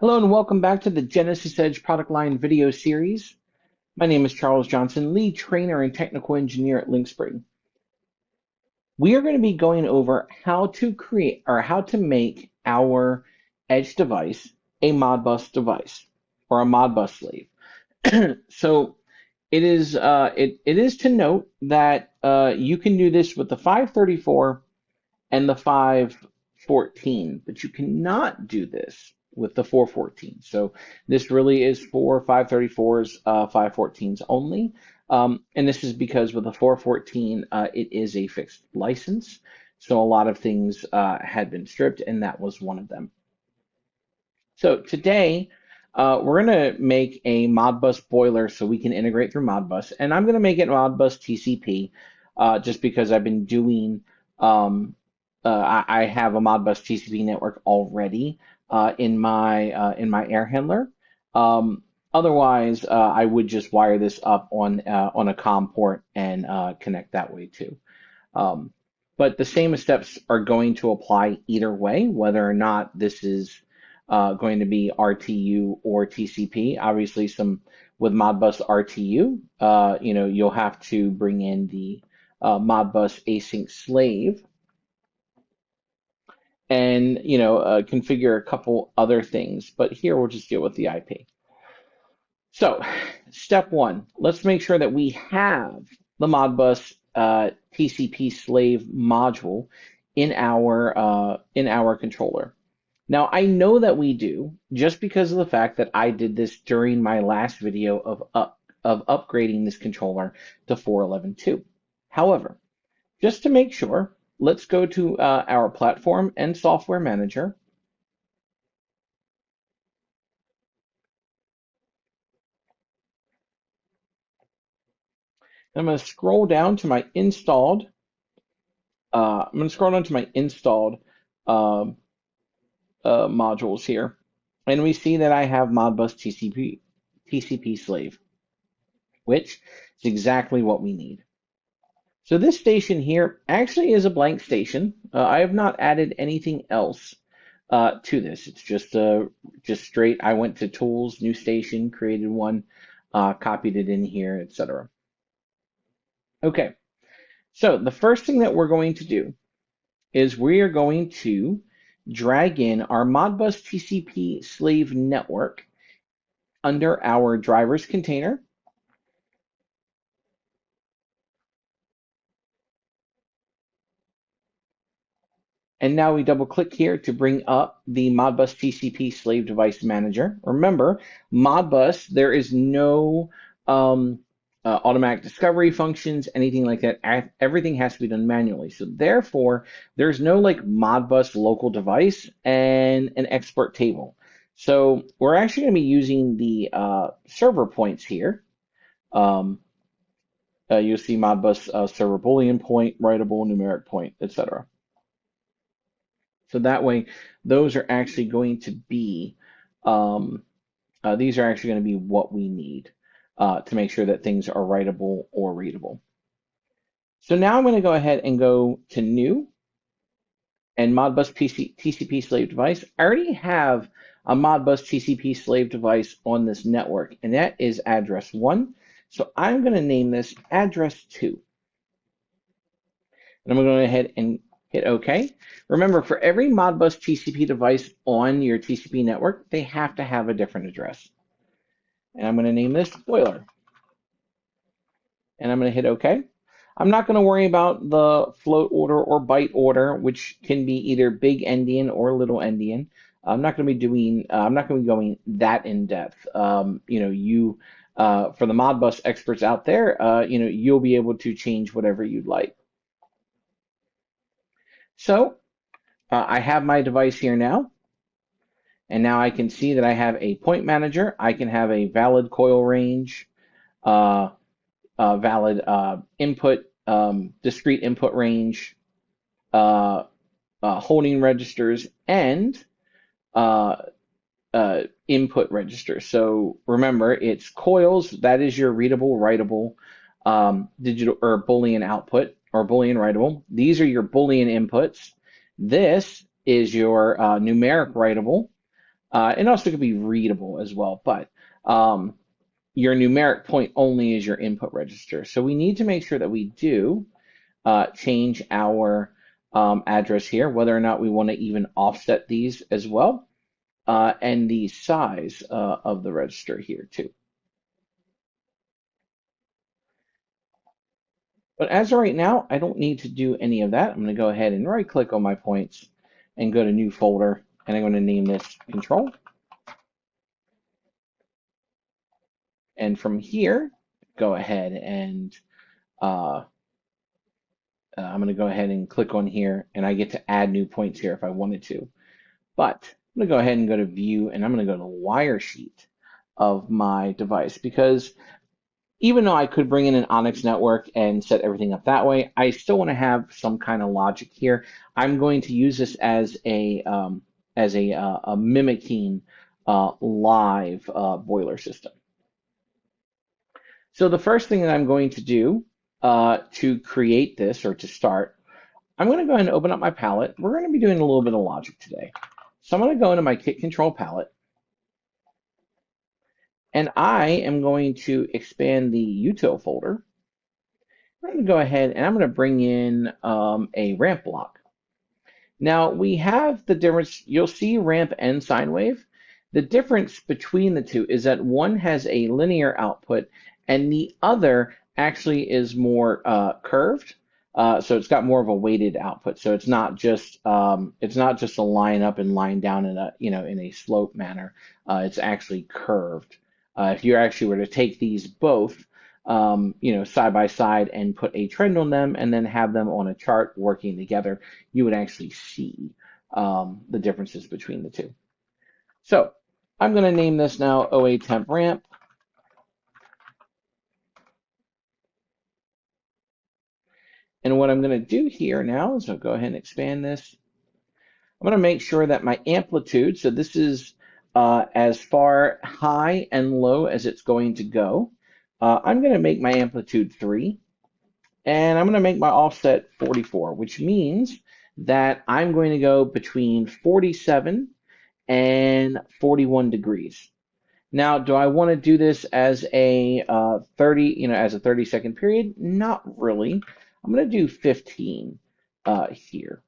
Hello and welcome back to the Genesis Edge product line video series. My name is Charles Johnson, lead trainer and technical engineer at Lynxspring. We are going to be going over how to create or how to make our Edge device a Modbus device or a Modbus slave. So it is to note that you can do this with the 534 and the 514, but you cannot do this with the 414. So this really is for 534s, 514s only. And this is because with the 414, it is a fixed license. So a lot of things had been stripped, and that was one of them. So today, we're going to make a Modbus boiler so we can integrate through Modbus. And I'm going to make it Modbus TCP just because I've been doing I have a Modbus TCP network already in my air handler. Otherwise, I would just wire this up on a COM port and connect that way too. But the same steps are going to apply either way, whether or not this is going to be RTU or TCP. Obviously, with Modbus RTU, you'll have to bring in the Modbus async slave and configure a couple other things, but here we'll just deal with the IP. So step one, let's make sure that we have the Modbus TCP slave module in our controller. Now I know that we do just because of the fact that I did this during my last video of upgrading this controller to 4.11.2. However, just to make sure, let's go to our platform and software manager. I'm going to scroll down to my installed. Modules here, and we see that I have Modbus TCP slave, which is exactly what we need. So this station here actually is a blank station. I have not added anything else to this. It's just straight. I went to Tools, New Station, created one, copied it in here, etc. Okay, so the first thing that we're going to do is we are going to drag in our Modbus TCP slave network under our drivers container. And now we double click here to bring up the Modbus TCP slave device manager. Remember, Modbus, there is no automatic discovery functions, anything like that. Everything has to be done manually. So therefore, there's no like Modbus local device and an export table. So we're actually going to be using the server points here. You'll see Modbus server Boolean point, writable, numeric point, etc. So that way, those are actually going to be, these are actually going to be what we need to make sure that things are writable or readable. So now I'm going to go ahead and go to New and Modbus TCP slave device. I already have a Modbus TCP slave device on this network, and that is address 1. So I'm going to name this address 2. And I'm going to go ahead and hit OK. Remember, for every Modbus TCP device on your TCP network, they have to have a different address. And I'm going to name this boiler. And I'm going to hit OK. I'm not going to worry about the float order or byte order, which can be either big endian or little endian. I'm not going to be going that in depth. For the Modbus experts out there, you'll be able to change whatever you'd like. So I have my device here now, and now I can see that I have a point manager. I can have a valid coil range, valid input, discrete input range, holding registers, and input registers. So remember, it's coils. That is your readable, writable, digital or Boolean output or Boolean writable. These are your Boolean inputs. This is your numeric writable. It also could be readable as well, but um, your numeric point only is your input register. So we need to make sure that we do change our address here, whether or not we want to even offset these as well, and the size of the register here too. But as of right now, I don't need to do any of that. I'm going to go ahead and right click on my points and go to new folder, and I'm going to name this control. And from here, go ahead and uh, I'm going to go ahead and click on here, and I get to add new points here if I wanted to. But I'm going to go ahead and go to view, and I'm going to go to wire sheet of my device, because even though I could bring in an Onyx network and set everything up that way, I still want to have some kind of logic here. I'm going to use this as a mimicking live boiler system. So the first thing that I'm going to do to create this, or to start, I'm going to go ahead and open up my palette. We're going to be doing a little bit of logic today. So I'm going to go into my kit control palette, and I am going to expand the util folder. I'm going to go ahead and I'm going to bring in a ramp block. Now we have the difference. You'll see ramp and sine wave. The difference between the two is that one has a linear output and the other actually is more curved. So it's got more of a weighted output. So it's not just a line up and line down in a slope manner. It's actually curved. If you actually were to take these both side by side and put a trend on them and then have them on a chart working together, you would actually see the differences between the two. So I'm going to name this now OA temp ramp. And what I'm going to do here now is I'll go ahead and expand this. I'm going to make sure that my amplitude, so this is as far high and low as it's going to go. I'm going to make my amplitude 3. And I'm going to make my offset 44, which means that I'm going to go between 47 and 41 degrees. Now, do I want to do this as a 30-second period? Not really. I'm going to do 15 here.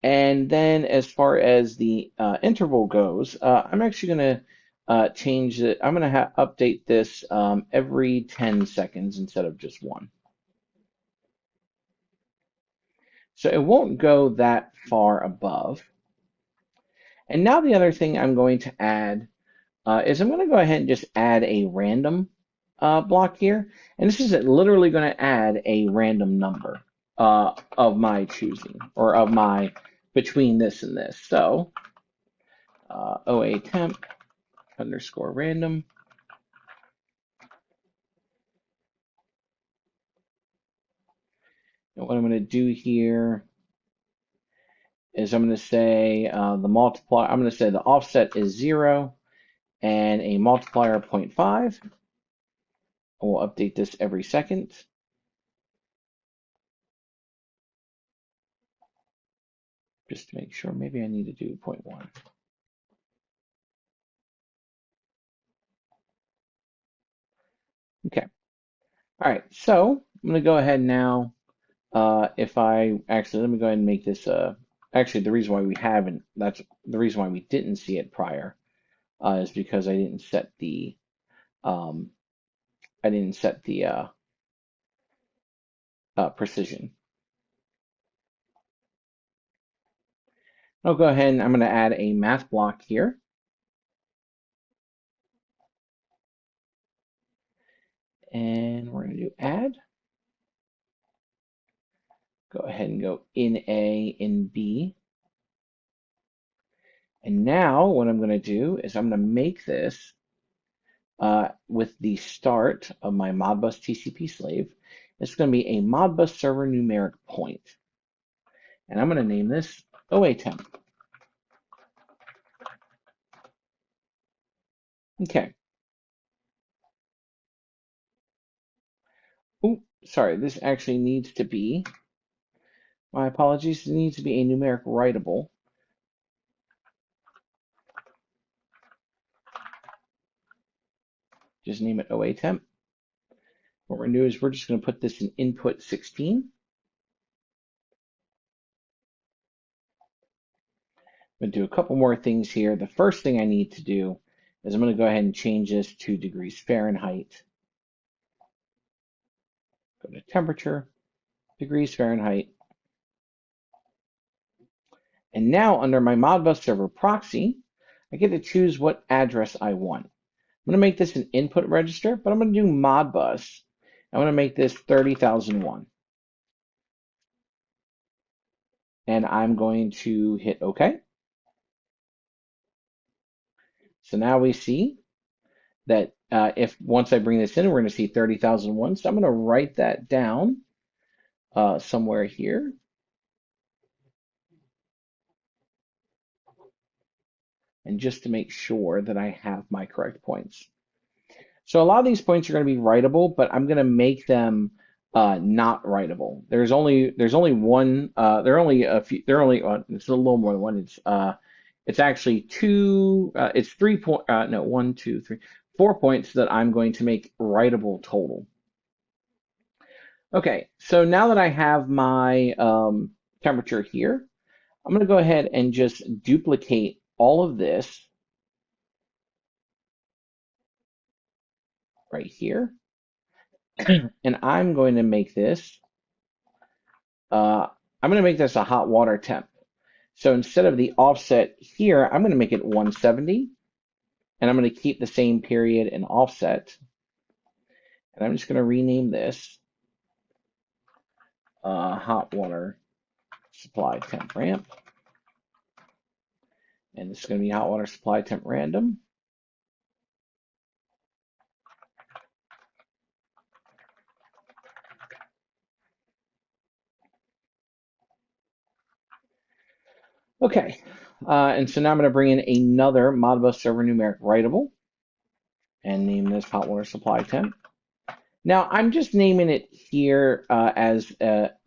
And then as far as the interval goes, I'm actually going to change it. I'm going to update this every 10 seconds instead of just one. So it won't go that far above. And now the other thing I'm going to add is I'm going to go ahead and just add a random block here. And this is literally going to add a random number of my choosing, or of my between this and this. So OA temp underscore random. And what I'm going to do here is I'm going to say the multiplier, I'm going to say the offset is 0 and a multiplier of 0.5. We'll update this every second. Just to make sure, maybe I need to do 0.1. Okay. All right. So I'm going to go ahead now. Let me go ahead and make this. Actually, the reason why we haven't, that's the reason why we didn't see it prior, is because I didn't set the, um, precision. I'll go ahead and I'm going to add a math block here. And we're going to do add. Go ahead and go in A, in B. And now what I'm going to do is I'm going to make this with the start of my Modbus TCP slave. It's going to be a Modbus server numeric point. And I'm going to name this OA temp. Okay. Oh, sorry, this actually needs to be, my apologies, it needs to be a numeric writable. Just name it OA temp. What we're going to do is we're just going to put this in input 16. I'm going to do a couple more things here. The first thing I need to do is I'm going to go ahead and change this to degrees Fahrenheit. Go to temperature, degrees Fahrenheit. And now under my Modbus server proxy, I get to choose what address I want. I'm going to make this an input register, but I'm going to do Modbus. I'm going to make this 30,001. And I'm going to hit OK. So now we see that if once I bring this in, we're going to see 30,001. So I'm going to write that down somewhere here. And just to make sure that I have my correct points. So a lot of these points are going to be writable, but I'm going to make them not writable. There's only one. There are only a few. There are only it's a little more than one. It's actually two. It's 3 point. No, 1, 2, 3, 4 points that I'm going to make writable total. Okay, so now that I have my temperature here, I'm going to go ahead and just duplicate all of this right here. And I'm going to make this, a hot water temp. So instead of the offset here, I'm going to make it 170. And I'm going to keep the same period and offset. And I'm just going to rename this hot water supply temp ramp. And this is going to be hot water supply temp random. Okay, and so now I'm going to bring in another Modbus server numeric writable and name this hot water supply temp. Now I'm just naming it here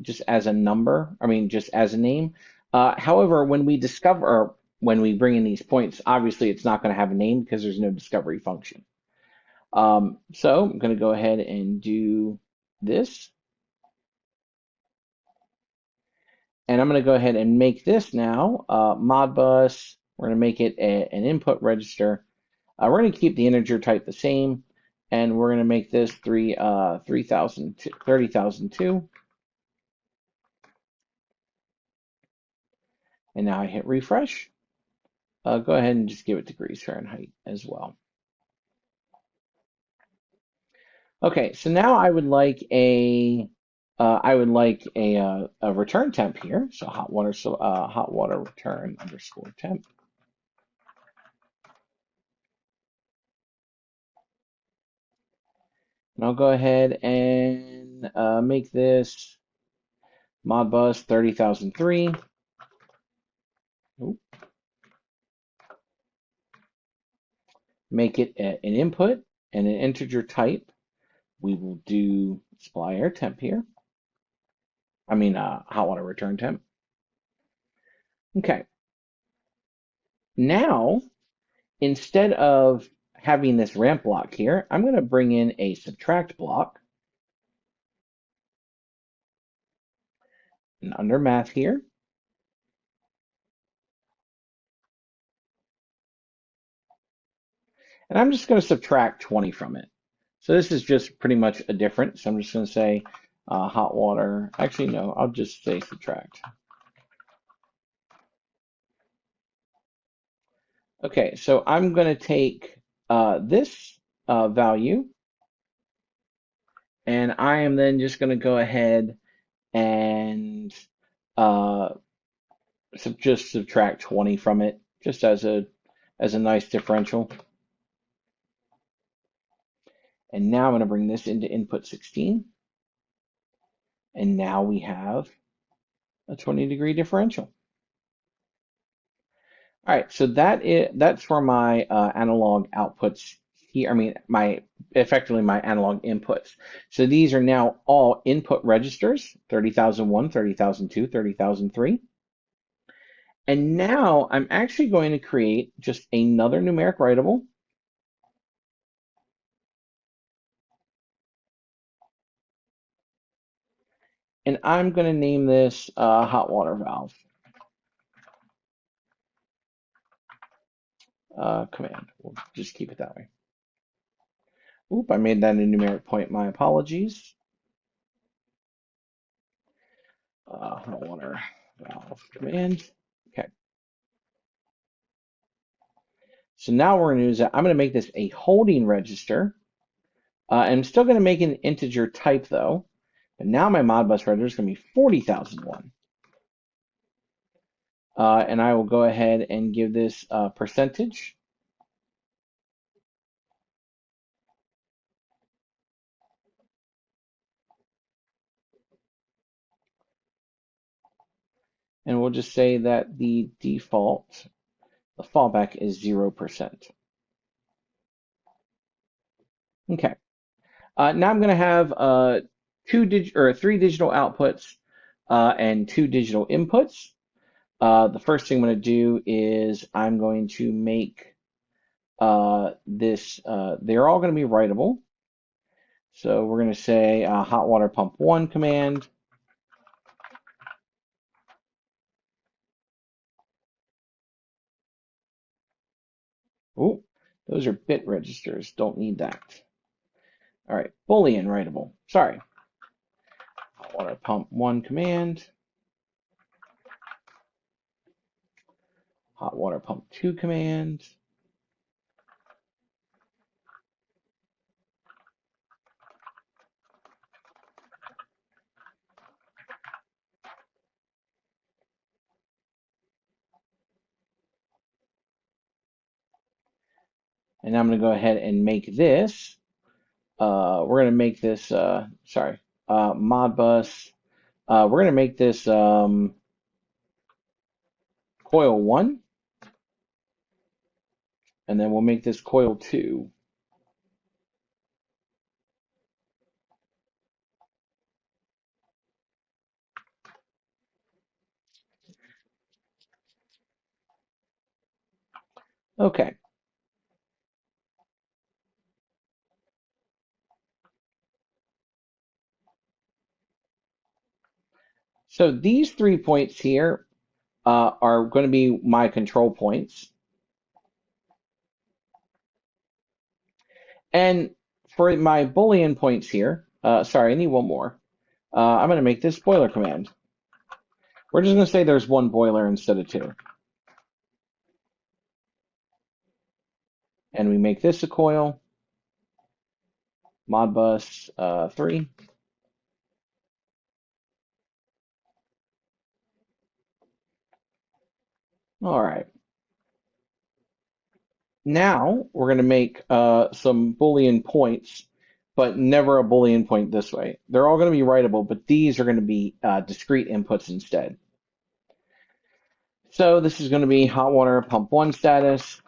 just as a number. I mean, just as a name. However, when we discover, or when we bring in these points, obviously it's not going to have a name because there's no discovery function. So I'm going to go ahead and do this. And I'm going to go ahead and make this now Modbus. We're going to make it an input register. We're going to keep the integer type the same, and we're going to make this 30,002. And now I hit refresh. Go ahead and just give it degrees Fahrenheit as well. Okay, so now I would like a return temp here. So hot water return underscore temp. And I'll go ahead and make this Modbus 30,003. Make it an input and an integer type. We will do supply air temp here. I mean, hot water return temp. Okay. Now, instead of having this ramp block here, I'm going to bring in a subtract block. And under math here, and I'm just going to subtract 20 from it. So this is just pretty much a difference. So I'm just going to say hot water. Actually, no, I'll just say subtract. Okay, so I'm going to take this value, and I am then just going to go ahead and just subtract 20 from it, just as a nice differential. And now I'm going to bring this into input 16. And now we have a 20-degree differential. All right, so that's for my analog outputs here. I mean, effectively my analog inputs. So these are now all input registers: 30,001, 30,002, 30,003. And now I'm actually going to create just another numeric writable. And I'm going to name this hot water valve command. We'll just keep it that way. Oop, I made that a numeric point. My apologies. Hot water valve command. Okay. So now we're going to use that. I'm going to make this a holding register. And I'm still going to make an integer type though. But now my Modbus register is going to be 40,001. And I will go ahead and give this percentage. And we'll just say that the default, the fallback is 0%. Okay. Now I'm going to have three digital outputs and two digital inputs. The first thing I'm going to do is I'm going to make they're all going to be writable. So we're going to say hot water pump 1 command. Oh, those are bit registers. Don't need that. All right, Boolean writable. Sorry. Hot water pump 1 command. Hot water pump 2 command. And I'm going to go ahead and make this. We're going to make this, Modbus. We're going to make this coil 1. And then we'll make this coil 2. Okay. So these 3 points here are going to be my control points. And for my Boolean points here, sorry, I need one more. I'm going to make this boiler command. We're just going to say there's one boiler instead of two. And we make this a coil, Modbus 3. All right. Now we're going to make some Boolean points, but never a Boolean point this way. They're all going to be writable, but these are going to be discrete inputs instead. So this is going to be hot water pump 1 status.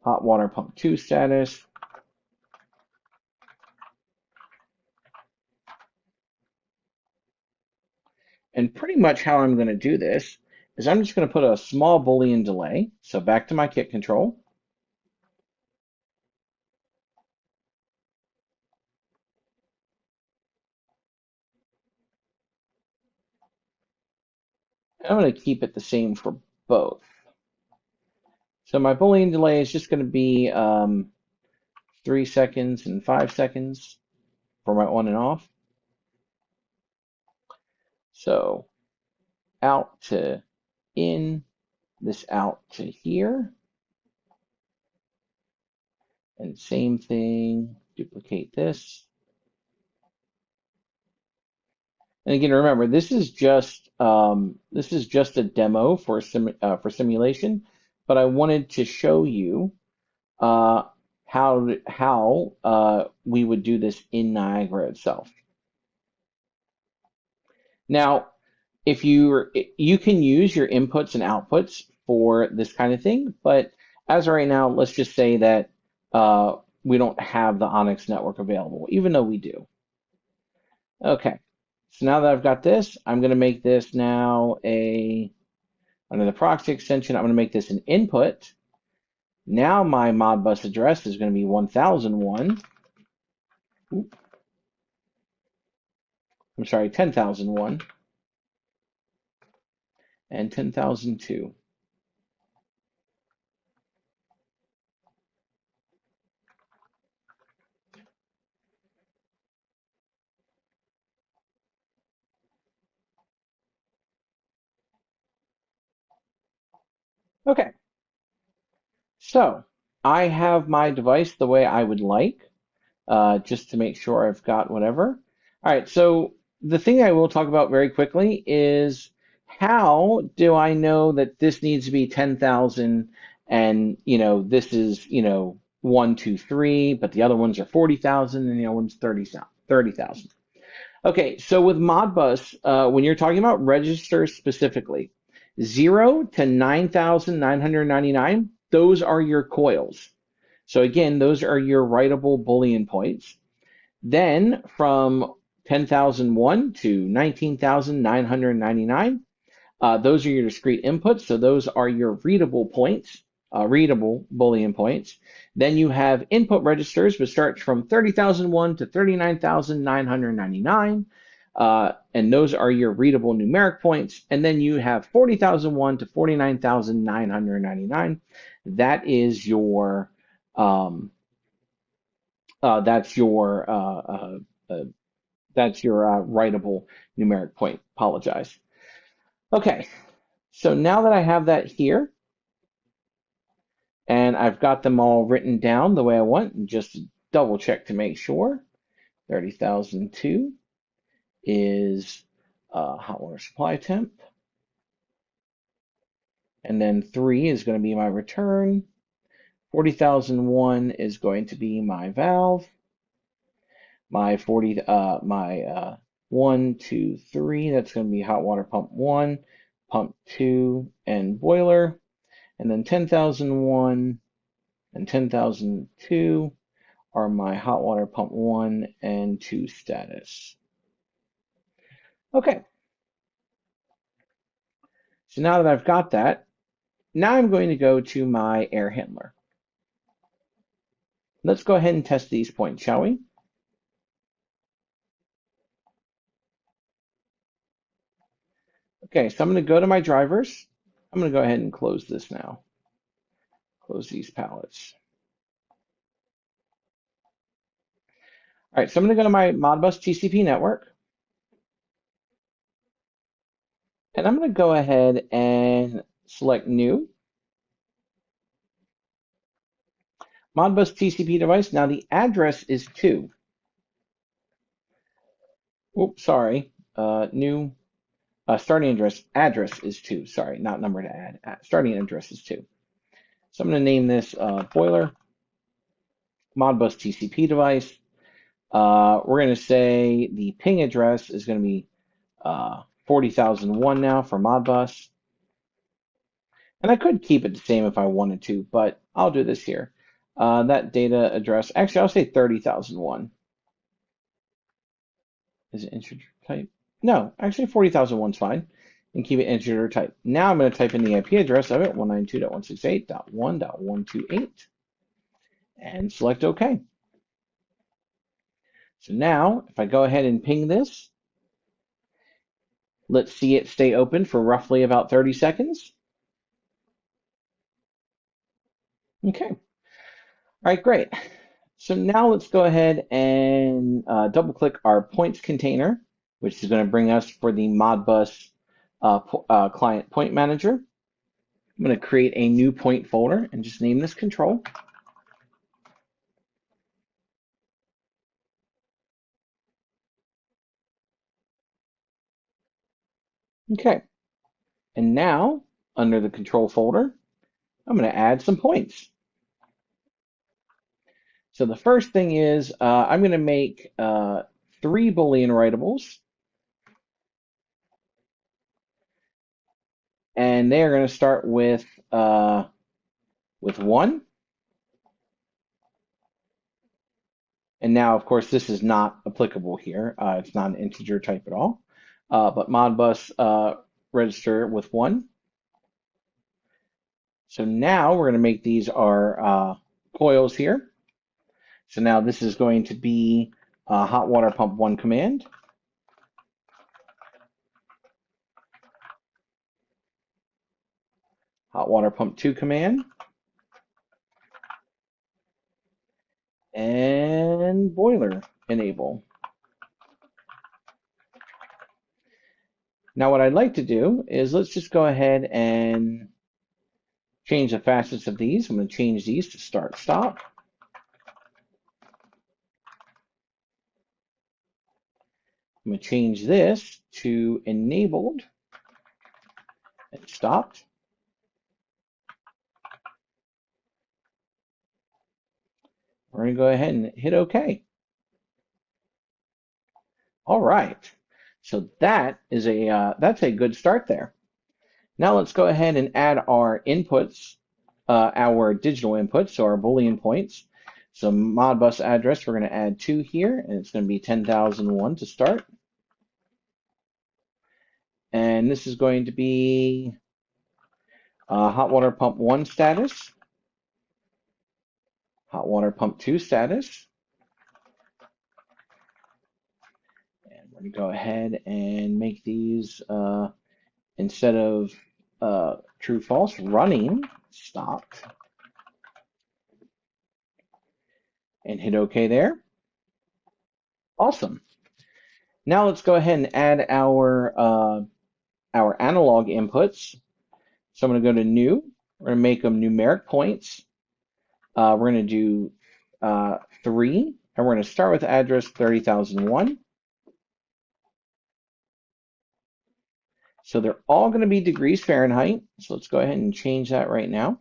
Hot water pump 2 status. And pretty much how I'm going to do this is I'm just going to put a small Boolean delay. So back to my kit control. I'm going to keep it the same for both. So my Boolean delay is just going to be 3 seconds and 5 seconds for my on and off. So out to in, this out to here. And same thing, duplicate this. And again, remember, this is just a demo for simulation, but I wanted to show you how we would do this in Niagara itself. Now, if you can use your inputs and outputs for this kind of thing, but as of right now, let's just say that we don't have the Onyx network available, even though we do. Okay, so now that I've got this, I'm going to make this now under the proxy extension, I'm going to make this an input. Now my Modbus address is going to be 1001. I'm sorry, 10,001 and 10,002. Okay, so I have my device the way I would like, just to make sure I've got whatever. All right, so the thing I will talk about very quickly is how do I know that this needs to be 10,000 and, this is, 1, 2, 3, but the other ones are 40,000 and the other one's 30,000. Okay, so with Modbus, when you're talking about registers specifically, 0 to 9,999, those are your coils. So again, those are your writable Boolean points. Then from 10,001 to 19,999, those are your discrete inputs. So those are your readable points, readable Boolean points. Then you have input registers, which start from 30,001 to 39,999. And those are your readable numeric points. And then you have 40,001 to 49,999. That is your um, that's your writable numeric point. Apologize. Okay, so now that I have that here, and I've got them all written down the way I want, and just double check to make sure. 30,002 is hot water supply temp, and then 3 is going to be my return. 40,001 is going to be my valve. My 1, 2, 3, that's going to be hot water pump 1, pump 2, and boiler. And then 10,001 and 10,002 are my hot water pump 1 and 2 status. Okay, so now that I've got that, now I'm going to go to my air handler. Let's go ahead and test these points, shall we? Okay, so I'm going to go to my drivers. I'm going to go ahead and close this now. Close these palettes. All right, so I'm going to go to my Modbus TCP network. And I'm going to go ahead and select New. Modbus TCP device. Now the address is 2. Oops, sorry. New starting address is 2. Sorry, not number to add. Starting address is 2. So I'm going to name this boiler Modbus TCP device. We're going to say the ping address is going to be 40,001 now for Modbus. And I could keep it the same if I wanted to, but I'll do this here. That data address, actually, I'll say 30,001. Is it integer type? No, actually 40,001 is fine. And keep it integer type. Now I'm going to type in the IP address of it, 192.168.1.128, and select OK. So now, if I go ahead and ping this, let's see it stay open for roughly about 30 seconds. Okay. All right, great. So now let's go ahead and double click our points container, which is going to bring us for the Modbus client point manager. I'm going to create a new point folder and just name this control. Okay. And now, under the control folder, I'm going to add some points. So the first thing is I'm going to make 3 Boolean writables. And they are going to start with 1. And now, of course, this is not applicable here. It's not an integer type at all. But Modbus register with 1. So now we're going to make these our coils here. So now this is going to be hot water pump 1 command, hot water pump 2 command, and boiler enable. Now what I'd like to do is let's just go ahead and change the facets of these. I'm going to change these to start stop. I'm going to change this to enabled and stopped. We're going to go ahead and hit OK. All right. So that is that's a good start there. Now let's go ahead and add our inputs, our digital inputs, so our Boolean points. So Modbus address, we're going to add 2 here, and it's going to be 10,001 to start. And this is going to be hot water pump 1 status, hot water pump 2 status. And we're going to go ahead and make these, instead of true false, running, stopped. And hit OK there. Awesome. Now let's go ahead and add our analog inputs. So I'm going to go to new. We're going to make them numeric points. We're going to do 3, and we're going to start with address 30,001. So they're all going to be degrees Fahrenheit. So let's go ahead and change that right now.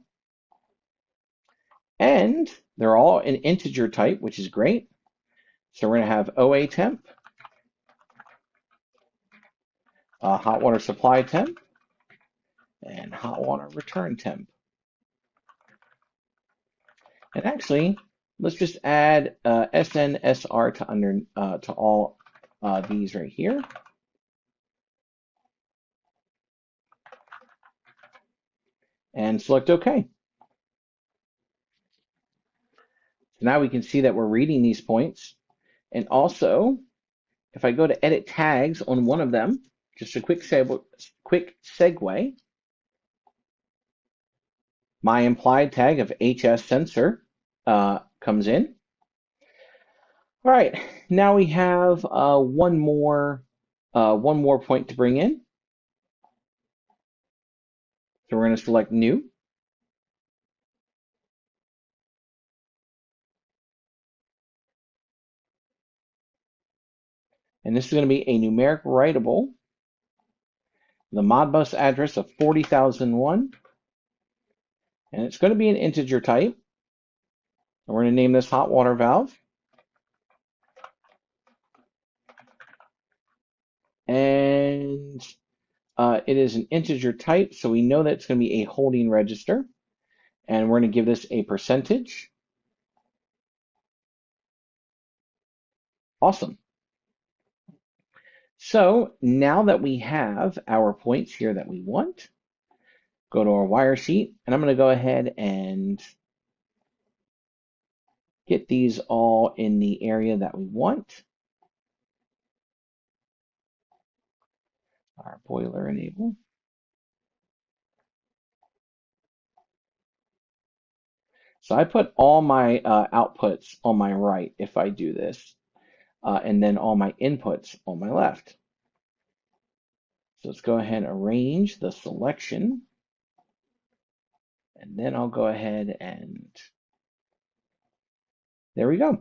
And they're all an integer type, which is great. So we're going to have OA temp, hot water supply temp, and hot water return temp. And actually, let's just add SNSR to all these right here. And select OK. So now we can see that we're reading these points. And also, if I go to edit tags on one of them, just a quick segue, my implied tag of HS sensor comes in. All right, now we have one more point to bring in. So we're going to select new. And this is going to be a numeric writable. The Modbus address of 40,001. And it's going to be an integer type. And we're going to name this hot water valve. And it is an integer type, so we know that it's going to be a holding register. And we're going to give this a percentage. Awesome. So now that we have our points here that we want, go to our wire sheet, and I'm going to go ahead and get these all in the area that we want. Our boiler enable. So I put all my outputs on my right if I do this, and then all my inputs on my left. So let's go ahead and arrange the selection. And then I'll go ahead and there we go.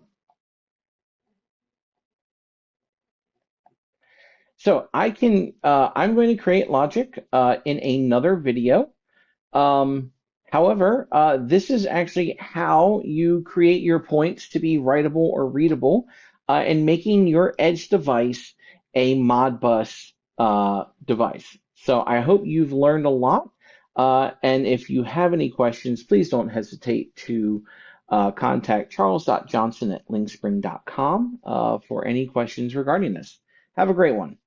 So I'm going to create logic in another video. However, this is actually how you create your points to be writable or readable, and making your edge device a Modbus device. So I hope you've learned a lot. And if you have any questions, please don't hesitate to contact charles.johnson@lynxspring.com for any questions regarding this. Have a great one.